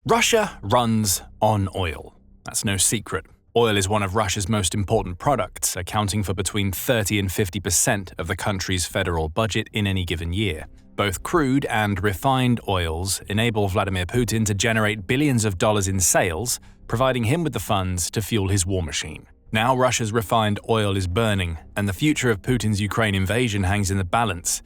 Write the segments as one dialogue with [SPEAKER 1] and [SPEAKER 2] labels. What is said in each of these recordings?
[SPEAKER 1] Russia runs on oil. That's no secret. Oil is one of Russia's most important products, accounting for between 30 and 50% of the country's federal budget in any given year. Both crude and refined oils enable Vladimir Putin to generate billions of dollars in sales, providing him with the funds to fuel his war machine. Now Russia's refined oil is burning, and the future of Putin's Ukraine invasion hangs in the balance.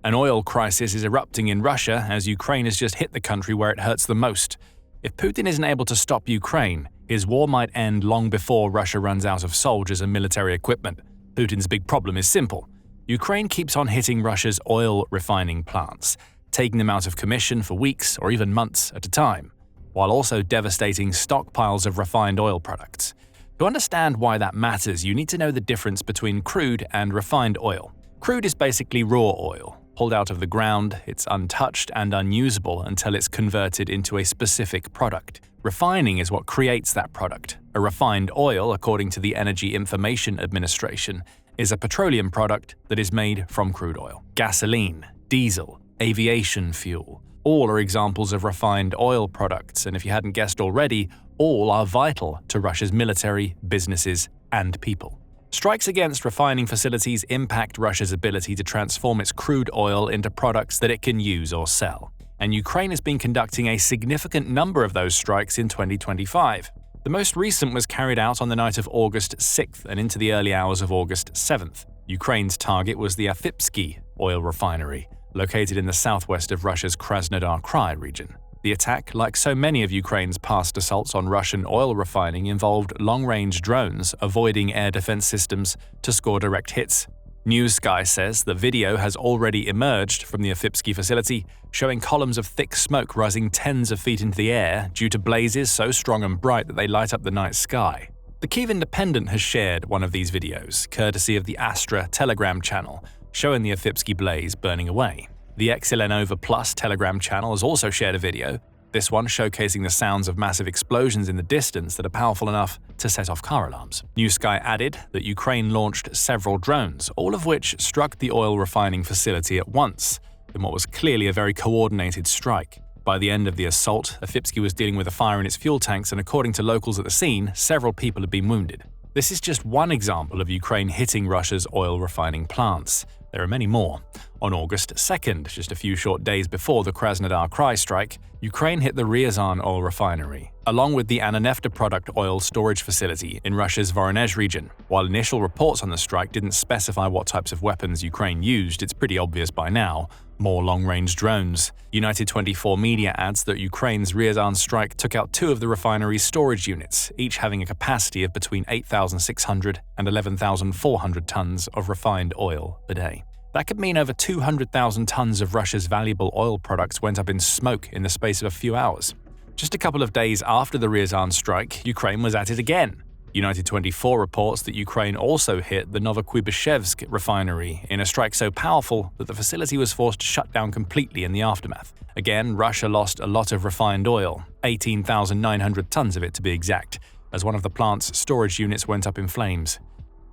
[SPEAKER 1] An oil crisis is erupting in Russia as Ukraine has just hit the country where it hurts the most. If Putin isn't able to stop Ukraine, his war might end long before Russia runs out of soldiers and military equipment. Putin's big problem is simple. Ukraine keeps on hitting Russia's oil refining plants, taking them out of commission for weeks or even months at a time, while also devastating stockpiles of refined oil products. To understand why that matters, you need to know the difference between crude and refined oil. Crude is basically raw oil. Pulled out of the ground, it's untouched and unusable until it's converted into a specific product. Refining is what creates that product. A refined oil, according to the Energy Information Administration, is a petroleum product that is made from crude oil. Gasoline, diesel, aviation fuel, all are examples of refined oil products, and if you hadn't guessed already, all are vital to Russia's military, businesses, and people. Strikes against refining facilities impact Russia's ability to transform its crude oil into products that it can use or sell. And Ukraine has been conducting a significant number of those strikes in 2025. The most recent was carried out on the night of August 6th and into the early hours of August 7th. Ukraine's target was the ERUPTS oil refinery, located in the southwest of Russia's Krasnodar Krai region. The attack, like so many of Ukraine's past assaults on Russian oil refining, involved long-range drones avoiding air defense systems to score direct hits. News Sky says the video has already emerged from the ERUPTS facility, showing columns of thick smoke rising tens of feet into the air due to blazes so strong and bright that they light up the night sky. The Kyiv Independent has shared one of these videos, courtesy of the Astra Telegram channel, showing the ERUPTS blaze burning away. The Xelenova Plus Telegram channel has also shared a video, this one showcasing the sounds of massive explosions in the distance that are powerful enough to set off car alarms. News Sky added that Ukraine launched several drones, all of which struck the oil refining facility at once, in what was clearly a very coordinated strike. By the end of the assault, ERUPTS was dealing with a fire in its fuel tanks, and according to locals at the scene, several people had been wounded. This is just one example of Ukraine hitting Russia's oil refining plants. There are many more. On August 2nd, just a few short days before the Krasnodar Krai strike, Ukraine hit the Ryazan oil refinery, along with the Ananefta product oil storage facility in Russia's Voronezh region. While initial reports on the strike didn't specify what types of weapons Ukraine used, it's pretty obvious by now: more long-range drones. United 24 media adds that Ukraine's Ryazan strike took out two of the refinery's storage units, each having a capacity of between 8,600 and 11,400 tons of refined oil per day. That could mean over 200,000 tons of Russia's valuable oil products went up in smoke in the space of a few hours. Just a couple of days after the Ryazan strike, Ukraine was at it again. United 24 reports that Ukraine also hit the Novokuybishevsk refinery in a strike so powerful that the facility was forced to shut down completely in the aftermath. Again, Russia lost a lot of refined oil, 18,900 tons of it to be exact, as one of the plant's storage units went up in flames.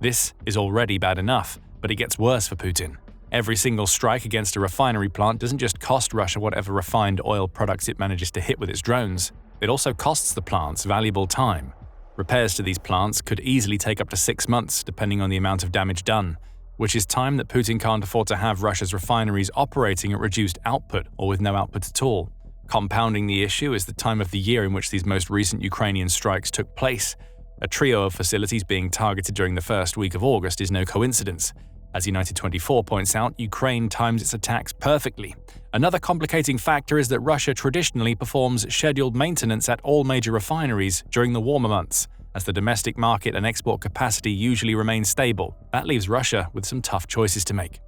[SPEAKER 1] This is already bad enough, but it gets worse for Putin. Every single strike against a refinery plant doesn't just cost Russia whatever refined oil products it manages to hit with its drones. It also costs the plants valuable time. Repairs to these plants could easily take up to 6 months, depending on the amount of damage done, which is time that Putin can't afford to have Russia's refineries operating at reduced output or with no output at all. Compounding the issue is the time of the year in which these most recent Ukrainian strikes took place. A trio of facilities being targeted during the first week of August is no coincidence. As United 24 points out, Ukraine times its attacks perfectly. Another complicating factor is that Russia traditionally performs scheduled maintenance at all major refineries during the warmer months, as the domestic market and export capacity usually remain stable. That leaves Russia with some tough choices to make.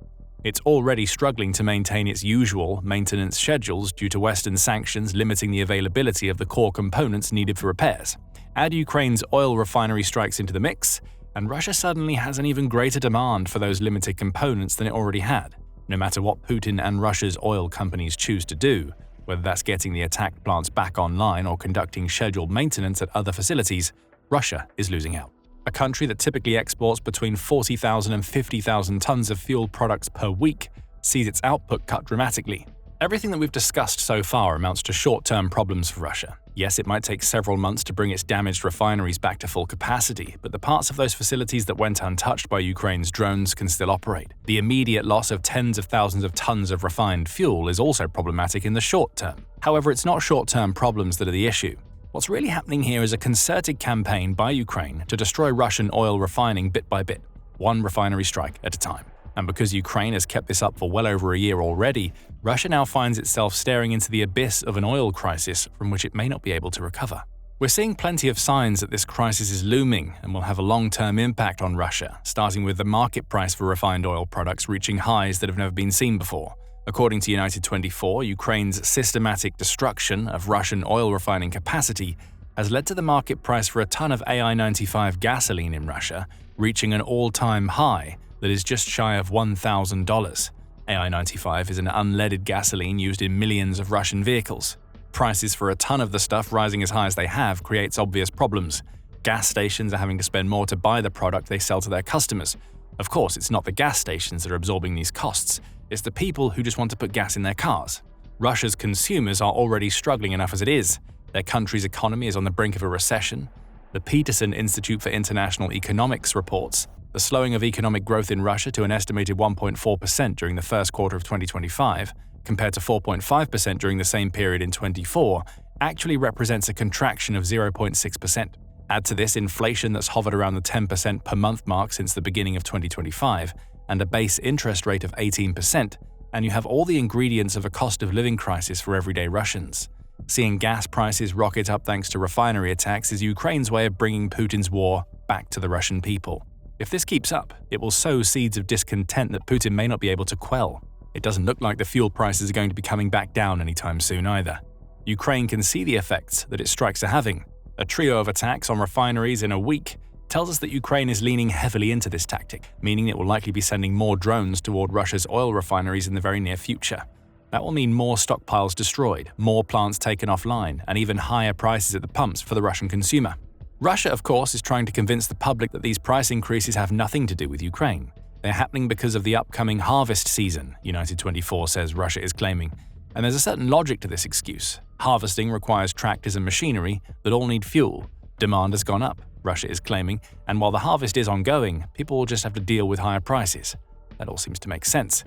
[SPEAKER 1] It's already struggling to maintain its usual maintenance schedules due to Western sanctions limiting the availability of the core components needed for repairs. Add Ukraine's oil refinery strikes into the mix, and Russia suddenly has an even greater demand for those limited components than it already had. No matter what Putin and Russia's oil companies choose to do, whether that's getting the attacked plants back online or conducting scheduled maintenance at other facilities, Russia is losing out. A country that typically exports between 40,000 and 50,000 tons of fuel products per week sees its output cut dramatically. Everything that we've discussed so far amounts to short-term problems for Russia. Yes, it might take several months to bring its damaged refineries back to full capacity, but the parts of those facilities that went untouched by Ukraine's drones can still operate. The immediate loss of tens of thousands of tons of refined fuel is also problematic in the short term. However, it's not short-term problems that are the issue. What's really happening here is a concerted campaign by Ukraine to destroy Russian oil refining bit by bit, one refinery strike at a time. And because Ukraine has kept this up for well over a year already, Russia now finds itself staring into the abyss of an oil crisis from which it may not be able to recover. We're seeing plenty of signs that this crisis is looming and will have a long-term impact on Russia, starting with the market price for refined oil products reaching highs that have never been seen before. According to United 24, Ukraine's systematic destruction of Russian oil refining capacity has led to the market price for a ton of AI-95 gasoline in Russia reaching an all-time high that is just shy of $1,000. AI-95 is an unleaded gasoline used in millions of Russian vehicles. Prices for a ton of the stuff rising as high as they have creates obvious problems. Gas stations are having to spend more to buy the product they sell to their customers. Of course, it's not the gas stations that are absorbing these costs, it's the people who just want to put gas in their cars. Russia's consumers are already struggling enough as it is. Their country's economy is on the brink of a recession. The Peterson Institute for International Economics reports the slowing of economic growth in Russia to an estimated 1.4% during the first quarter of 2025, compared to 4.5% during the same period in 2024, actually represents a contraction of 0.6%. Add to this inflation that's hovered around the 10% per month mark since the beginning of 2025, and a base interest rate of 18%, and you have all the ingredients of a cost of living crisis for everyday Russians. Seeing gas prices rocket up thanks to refinery attacks is Ukraine's way of bringing Putin's war back to the Russian people. If this keeps up, it will sow seeds of discontent that Putin may not be able to quell. It doesn't look like the fuel prices are going to be coming back down anytime soon either. Ukraine can see the effects that its strikes are having. A trio of attacks on refineries in a week tells us that Ukraine is leaning heavily into this tactic, meaning it will likely be sending more drones toward Russia's oil refineries in the very near future. That will mean more stockpiles destroyed, more plants taken offline, and even higher prices at the pumps for the Russian consumer. Russia, of course, is trying to convince the public that these price increases have nothing to do with Ukraine. They're happening because of the upcoming harvest season, United 24 says Russia is claiming. And there's a certain logic to this excuse. Harvesting requires tractors and machinery that all need fuel. Demand has gone up, Russia is claiming, and while the harvest is ongoing, people will just have to deal with higher prices. That all seems to make sense.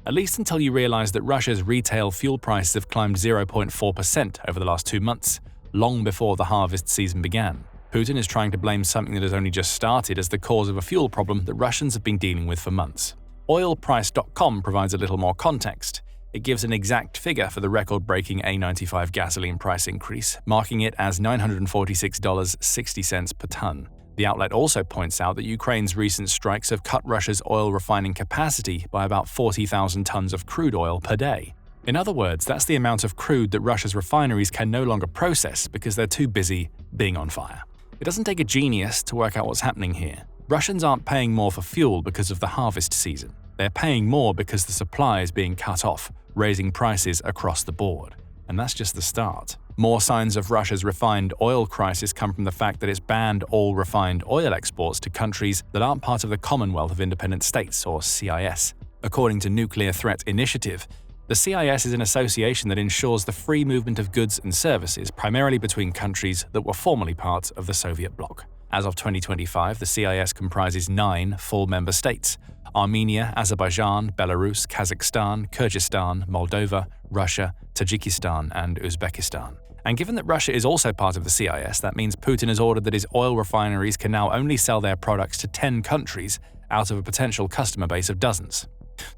[SPEAKER 1] At least until you realize that Russia's retail fuel prices have climbed 0.4% over the last 2 months, long before the harvest season began. Putin is trying to blame something that has only just started as the cause of a fuel problem that Russians have been dealing with for months. Oilprice.com provides a little more context. It gives an exact figure for the record-breaking A95 gasoline price increase, marking it as $946.60 per ton. The outlet also points out that Ukraine's recent strikes have cut Russia's oil refining capacity by about 40,000 tons of crude oil per day. In other words, that's the amount of crude that Russia's refineries can no longer process because they're too busy being on fire. It doesn't take a genius to work out what's happening here. Russians aren't paying more for fuel because of the harvest season. They're paying more because the supply is being cut off, raising prices across the board. And that's just the start. More signs of Russia's refined oil crisis come from the fact that it's banned all refined oil exports to countries that aren't part of the Commonwealth of Independent States, or CIS. According to Nuclear Threat Initiative, the CIS is an association that ensures the free movement of goods and services primarily between countries that were formerly part of the Soviet bloc. As of 2025, the CIS comprises 9 full member states: Armenia, Azerbaijan, Belarus, Kazakhstan, Kyrgyzstan, Moldova, Russia, Tajikistan, and Uzbekistan. And given that Russia is also part of the CIS, that means Putin has ordered that his oil refineries can now only sell their products to 10 countries out of a potential customer base of dozens.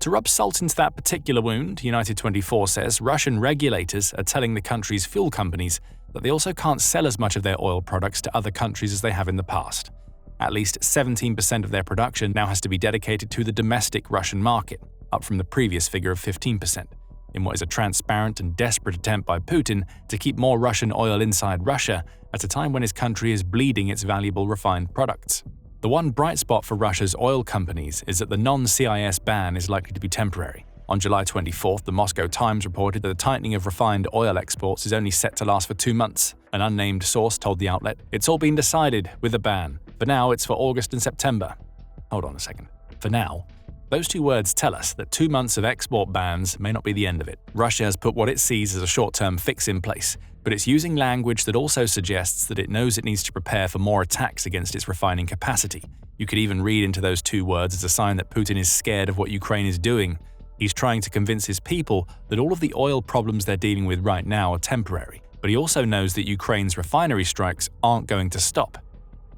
[SPEAKER 1] To rub salt into that particular wound, United 24 says Russian regulators are telling the country's fuel companies that they also can't sell as much of their oil products to other countries as they have in the past. At least 17% of their production now has to be dedicated to the domestic Russian market, up from the previous figure of 15%, in what is a transparent and desperate attempt by Putin to keep more Russian oil inside Russia at a time when his country is bleeding its valuable refined products. The one bright spot for Russia's oil companies is that the non-CIS ban is likely to be temporary. On July 24th, the Moscow Times reported that the tightening of refined oil exports is only set to last for 2 months. An unnamed source told the outlet, "It's all been decided with the ban. For now, it's for August and September." Hold on a second. For now? Those two words tell us that 2 months of export bans may not be the end of it. Russia has put what it sees as a short-term fix in place, but it's using language that also suggests that it knows it needs to prepare for more attacks against its refining capacity. You could even read into those two words as a sign that Putin is scared of what Ukraine is doing. He's trying to convince his people that all of the oil problems they're dealing with right now are temporary, but he also knows that Ukraine's refinery strikes aren't going to stop.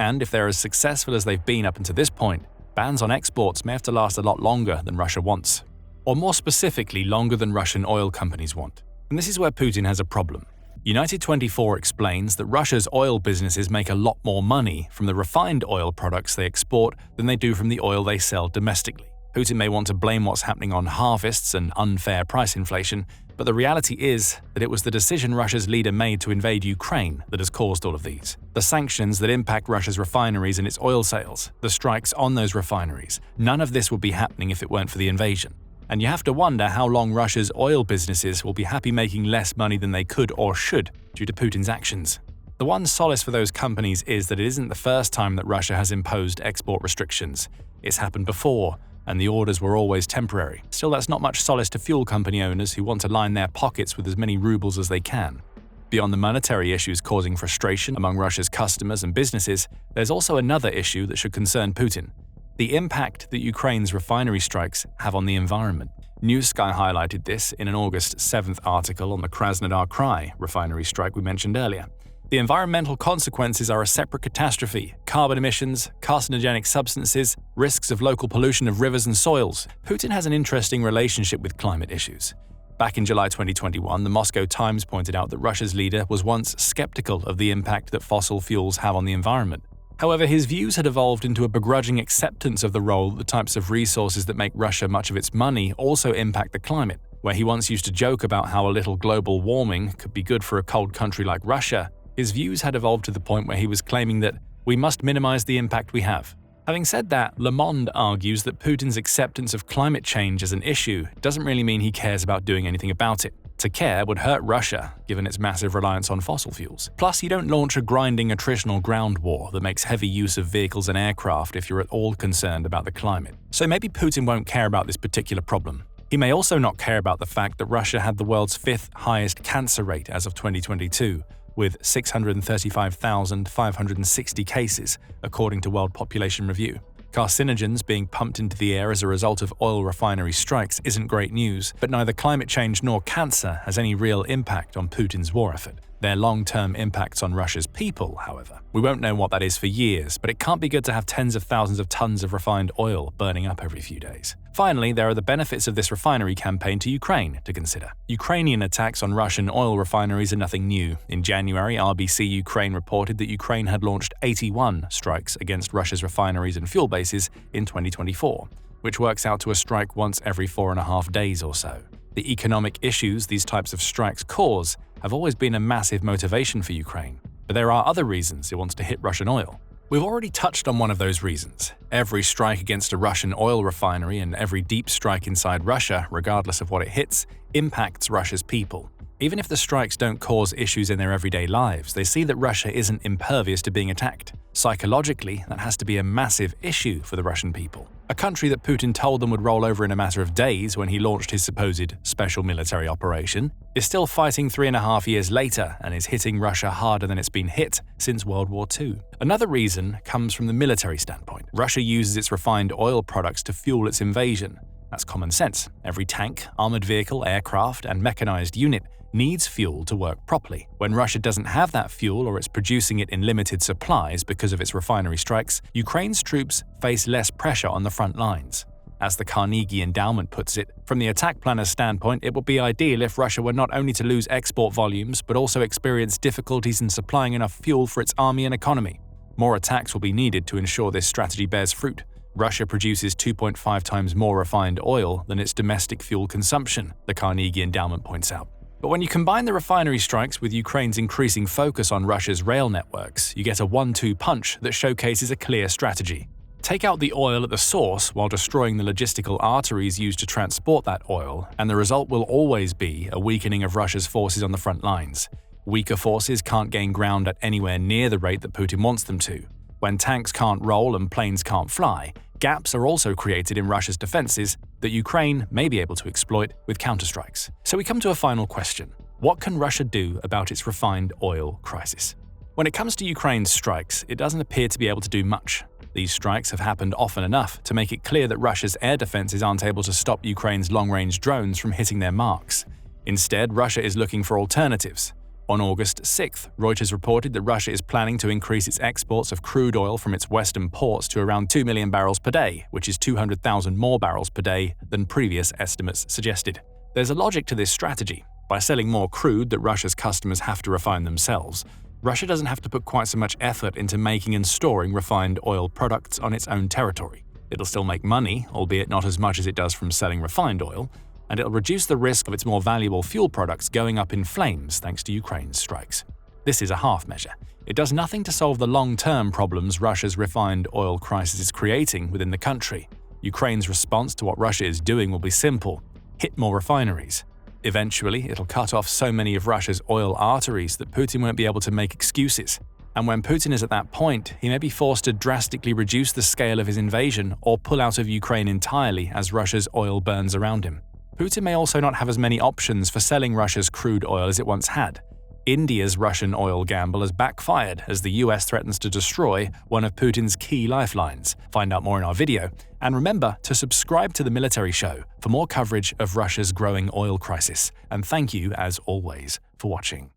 [SPEAKER 1] And if they're as successful as they've been up until this point, bans on exports may have to last a lot longer than Russia wants. Or more specifically, longer than Russian oil companies want. And this is where Putin has a problem. United 24 explains that Russia's oil businesses make a lot more money from the refined oil products they export than they do from the oil they sell domestically. Putin may want to blame what's happening on harvests and unfair price inflation, but the reality is that it was the decision Russia's leader made to invade Ukraine that has caused all of these. The sanctions that impact Russia's refineries and its oil sales, the strikes on those refineries, none of this would be happening if it weren't for the invasion. And you have to wonder how long Russia's oil businesses will be happy making less money than they could or should due to Putin's actions. The one solace for those companies is that it isn't the first time that Russia has imposed export restrictions. It's happened before, and the orders were always temporary. Still, that's not much solace to fuel company owners who want to line their pockets with as many rubles as they can. Beyond the monetary issues causing frustration among Russia's customers and businesses, there's also another issue that should concern Putin: the impact that Ukraine's refinery strikes have on the environment. News Sky highlighted this in an August 7th article on the Krasnodar Krai refinery strike we mentioned earlier. The environmental consequences are a separate catastrophe: carbon emissions, carcinogenic substances, risks of local pollution of rivers and soils. Putin has an interesting relationship with climate issues. Back in July 2021, the Moscow Times pointed out that Russia's leader was once skeptical of the impact that fossil fuels have on the environment. However, his views had evolved into a begrudging acceptance of the role that the types of resources that make Russia much of its money also impact the climate. Where he once used to joke about how a little global warming could be good for a cold country like Russia, his views had evolved to the point where he was claiming that we must minimize the impact we have. Having said that, Le Monde argues that Putin's acceptance of climate change as an issue doesn't really mean he cares about doing anything about it. To care would hurt Russia, given its massive reliance on fossil fuels. Plus, you don't launch a grinding attritional ground war that makes heavy use of vehicles and aircraft if you're at all concerned about the climate. So maybe Putin won't care about this particular problem. He may also not care about the fact that Russia had the world's 5th highest cancer rate as of 2022, with 635,560 cases, according to World Population Review. Carcinogens being pumped into the air as a result of oil refinery strikes isn't great news, but neither climate change nor cancer has any real impact on Putin's war effort. Their long-term impacts on Russia's people, however. We won't know what that is for years, but it can't be good to have tens of thousands of tons of refined oil burning up every few days. Finally, there are the benefits of this refinery campaign to Ukraine to consider. Ukrainian attacks on Russian oil refineries are nothing new. In January, RBC Ukraine reported that Ukraine had launched 81 strikes against Russia's refineries and fuel bases in 2024, which works out to a strike once every 4.5 days or so. The economic issues these types of strikes cause have always been a massive motivation for Ukraine, but there are other reasons it wants to hit Russian oil. We've already touched on one of those reasons. Every strike against a Russian oil refinery and every deep strike inside Russia, regardless of what it hits, impacts Russia's people. Even if the strikes don't cause issues in their everyday lives, they see that Russia isn't impervious to being attacked. Psychologically, that has to be a massive issue for the Russian people. A country that Putin told them would roll over in a matter of days when he launched his supposed special military operation, is still fighting 3.5 years later and is hitting Russia harder than it's been hit since World War II. Another reason comes from the military standpoint. Russia uses its refined oil products to fuel its invasion. That's common sense. Every tank, armored vehicle, aircraft, and mechanized unit needs fuel to work properly. When Russia doesn't have that fuel or it's producing it in limited supplies because of its refinery strikes, Ukraine's troops face less pressure on the front lines. As the Carnegie Endowment puts it, from the attack planner's standpoint, it would be ideal if Russia were not only to lose export volumes but also experience difficulties in supplying enough fuel for its army and economy. More attacks will be needed to ensure this strategy bears fruit. Russia produces 2.5 times more refined oil than its domestic fuel consumption, the Carnegie Endowment points out. But when you combine the refinery strikes with Ukraine's increasing focus on Russia's rail networks, you get a 1-2 punch that showcases a clear strategy. Take out the oil at the source while destroying the logistical arteries used to transport that oil, and the result will always be a weakening of Russia's forces on the front lines. Weaker forces can't gain ground at anywhere near the rate that Putin wants them to. When tanks can't roll and planes can't fly, Gaps are also created in Russia's defenses that Ukraine may be able to exploit with counterstrikes. So we come to a final question. What can Russia do about its refined oil crisis? When it comes to Ukraine's strikes, it doesn't appear to be able to do much. These strikes have happened often enough to make it clear that Russia's air defenses aren't able to stop Ukraine's long-range drones from hitting their marks. Instead, Russia is looking for alternatives. On August 6th, Reuters reported that Russia is planning to increase its exports of crude oil from its western ports to around 2 million barrels per day, which is 200,000 more barrels per day than previous estimates suggested. There's a logic to this strategy. By selling more crude that Russia's customers have to refine themselves, Russia doesn't have to put quite so much effort into making and storing refined oil products on its own territory. It'll still make money, albeit not as much as it does from selling refined oil, and it'll reduce the risk of its more valuable fuel products going up in flames thanks to Ukraine's strikes. This is a half measure. It does nothing to solve the long-term problems Russia's refined oil crisis is creating within the country. Ukraine's response to what Russia is doing will be simple: hit more refineries. Eventually, it'll cut off so many of Russia's oil arteries that Putin won't be able to make excuses. And when Putin is at that point, he may be forced to drastically reduce the scale of his invasion or pull out of Ukraine entirely as Russia's oil burns around him. Putin may also not have as many options for selling Russia's crude oil as it once had. India's Russian oil gamble has backfired as the US threatens to destroy one of Putin's key lifelines. Find out more in our video, and remember to subscribe to The Military Show for more coverage of Russia's growing oil crisis. And thank you, as always, for watching.